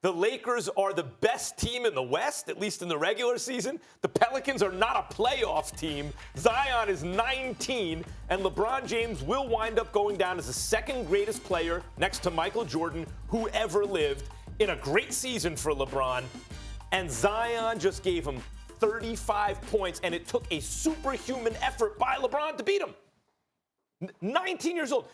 The Lakers are the best team in the West, at least in the regular season. The Pelicans are not a playoff team. Zion is 19, and LeBron James will wind up going down as the second greatest player next to Michael Jordan who ever lived in a great season for LeBron. And Zion just gave him 35 points, and it took a superhuman effort by LeBron to beat him. 19 years old.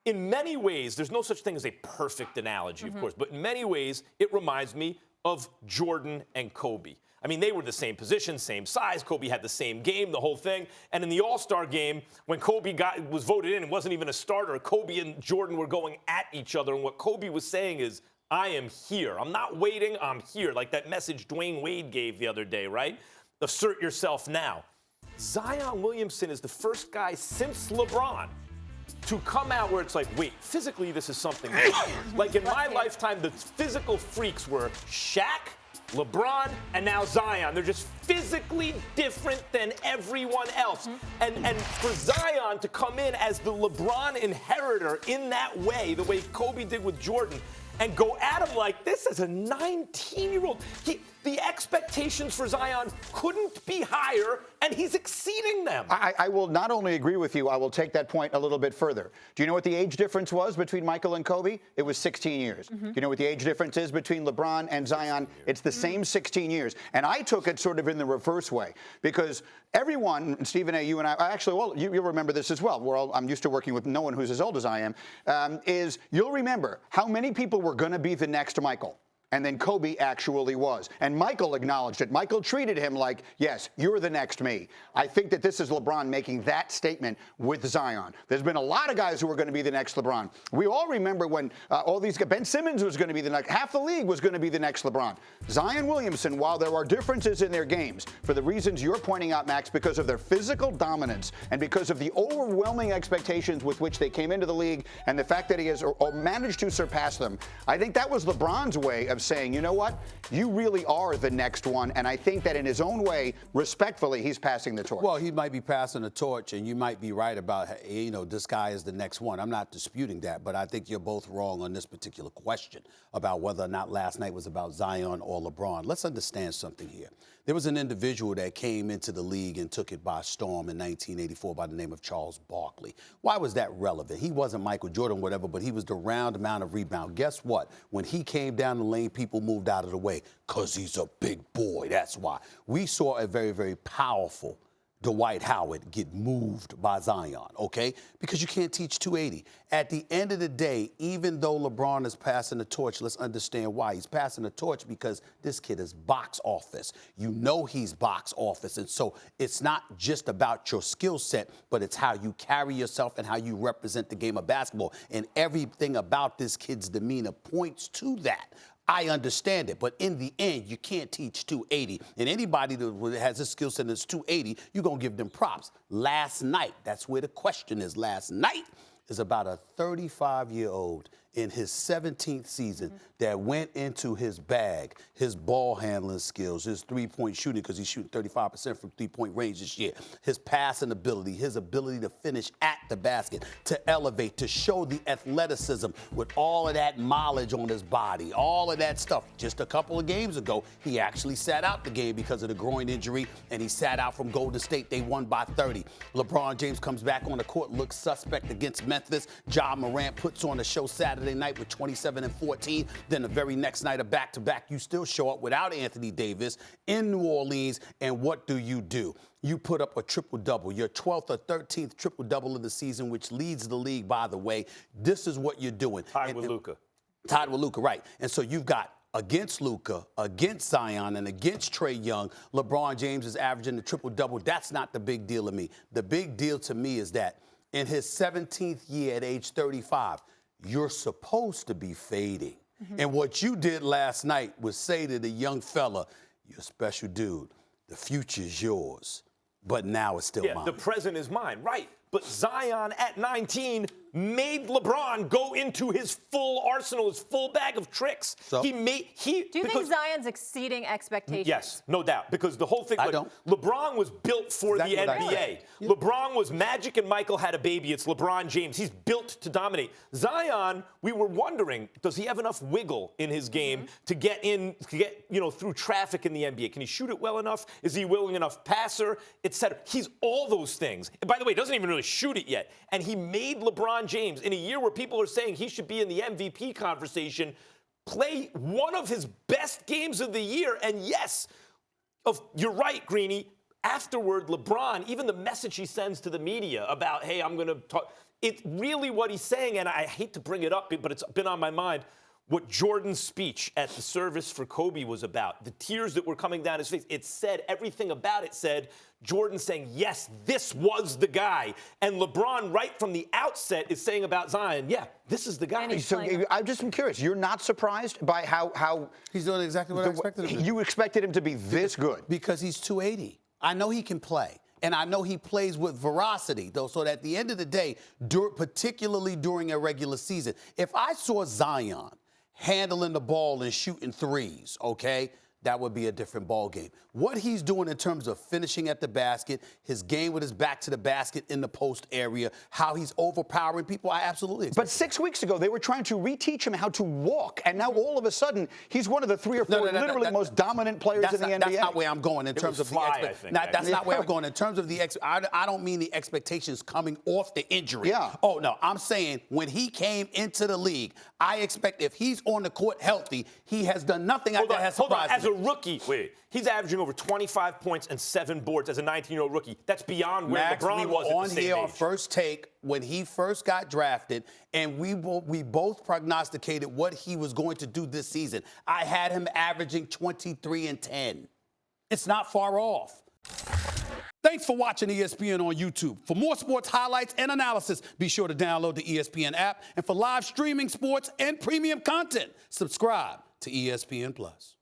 In many ways, there's no such thing as a perfect analogy, of course, but in many ways, it reminds me of Jordan and Kobe. I mean, they were the same position, same size. Kobe had the same game, the whole thing. And in the All-Star game, when Kobe was voted in and wasn't even a starter, Kobe and Jordan were going at each other. And what Kobe was saying is, I am here. I'm not waiting, I'm here. Like that message Dwayne Wade gave the other day, right? Assert yourself now. Zion Williamson is the first guy since LeBron to come out where it's like, wait, physically this is something else. Like in my lifetime, the physical freaks were Shaq, LeBron, and now Zion. They're just physically different than everyone else. And for Zion to come in as the LeBron inheritor in that way, the way Kobe did with Jordan, and go at him like this as a 19-year-old. The expectations for Zion couldn't be higher, and he's exceeding them. I will not only agree with you, I will take that point a little bit further. Do you know what the age difference was between Michael and Kobe? It was 16 years. Do you know what the age difference is between LeBron and Zion? It's the same 16 years. And I took it sort of in the reverse way, because everyone, Stephen A., you and I, actually, well, you'll remember this as well. I'm used to working with no one who's as old as I am, is you'll remember how many people were going to be the next Michael. And then Kobe actually was. And Michael acknowledged it. Michael treated him like, yes, you're the next me. I think that this is LeBron making that statement with Zion. There's been a lot of guys who are going to be the next LeBron. We all remember when all these guys, Ben Simmons was going to be the next, half the league was going to be the next LeBron. Zion Williamson, while there are differences in their games, for the reasons you're pointing out, Max, because of their physical dominance and because of the overwhelming expectations with which they came into the league and the fact that he has managed to surpass them, I think that was LeBron's way of saying, you know what, you really are the next one. And I think that in his own way, respectfully, he's passing the torch. Well, he might be passing the torch, and you might be right about, you know, this guy is the next one. I'm not disputing that, but I think you're both wrong on this particular question about whether or not last night was about Zion or LeBron. Let's understand something here. There was an individual that came into the league and took it by storm in 1984 by the name of Charles Barkley. Why was that relevant? He wasn't Michael Jordan, whatever, but he was the round amount of rebound. Guess what? When he came down the lane, people moved out of the way because he's a big boy. That's why. We saw a very, very powerful Dwight Howard get moved by Zion, okay? Because you can't teach 280. At the end of the day, even though LeBron is passing the torch, let's understand why. He's passing the torch because this kid is box office. You know he's box office. And so it's not just about your skill set, but it's how you carry yourself and how you represent the game of basketball. And everything about this kid's demeanor points to that. I understand it, but in the end, you can't teach 280. And anybody that has a skill set that's 280, you're going to give them props. Last night, that's where the question is. Last night is about a 35-year-old in his 17th season that went into his bag, his ball handling skills, his three-point shooting, because he's shooting 35% from three-point range this year, his passing ability, his ability to finish at the basket, to elevate, to show the athleticism with all of that mileage on his body, all of that stuff. Just a couple of games ago, he actually sat out the game because of the groin injury, and he sat out from Golden State. They won by 30. LeBron James comes back on the court, looks suspect against Memphis. Ja Morant puts on a show Saturday night with 27 and 14. Then the very next night of back-to-back, you still show up without Anthony Davis in New Orleans, and what do? You put up a triple-double, your 12th or 13th triple-double of the season, which leads the league, by the way. This is what you're doing. Tied with Luka. Tied with Luka, right. And so you've got against Luka, against Zion, and against Trae Young, LeBron James is averaging the triple-double. That's not the big deal to me. The big deal to me is that in his 17th year at age 35, you're supposed to be fading. And what you did last night was say to the young fella, you're a special dude. The future's yours, but now it's still mine. The present is mine, right. But Zion at 19 made LeBron go into his full arsenal, his full bag of tricks. So? Do you think Zion's exceeding expectations? Yes, no doubt. Because the whole thing, I don't. LeBron was built for Exactly the what I NBA. said. Yeah. LeBron was Magic and Michael had a baby. It's LeBron James. He's built to dominate. Zion, we were wondering, does he have enough wiggle in his game to get through traffic in the NBA? Can he shoot it well enough? Is he a willing enough passer, etc.? He's all those things. And by the way, he doesn't even really shoot it yet. And he made LeBron James, in a year where people are saying he should be in the MVP conversation, play one of his best games of the year. And yes, you're right, Greeny. Afterward, LeBron, even the message he sends to the media about, hey, I'm going to talk, it's really what he's saying, and I hate to bring it up, but it's been on my mind, what Jordan's speech at the service for Kobe was about, the tears that were coming down his face. It said, everything about it said, Jordan saying, yes, this was the guy. And LeBron, right from the outset, is saying about Zion, yeah, this is the guy. So I'm just curious. You're not surprised by how He's doing exactly what I expected him to do. You expected him to be this good. Because he's 280. I know he can play. And I know he plays with veracity, though, so that at the end of the day, particularly during a regular season, if I saw Zion handling the ball and shooting threes, okay, that would be a different ball game. What he's doing in terms of finishing at the basket, his game with his back to the basket in the post area, how he's overpowering people, I absolutely expect. But 6 weeks ago, they were trying to reteach him how to walk, and now all of a sudden, he's one of the 3 or 4 literally most dominant players in the NBA. That's not where I'm going in terms of the expectations. That's not where I'm going in terms of the I don't mean the expectations coming off the injury. Yeah. Oh, no, I'm saying when he came into the league, I expect if he's on the court healthy, he has done nothing that has surprised me. As a rookie, he's averaging over 25 points and 7 boards as a 19-year-old rookie. That's beyond where Max, LeBron we was were at the same here on age. First Take when he first got drafted, and we both prognosticated what he was going to do this season. I had him averaging 23 and 10. It's not far off. Thanks for watching ESPN on YouTube. For more sports highlights and analysis, be sure to download the ESPN app. And for live streaming sports and premium content, subscribe to ESPN+.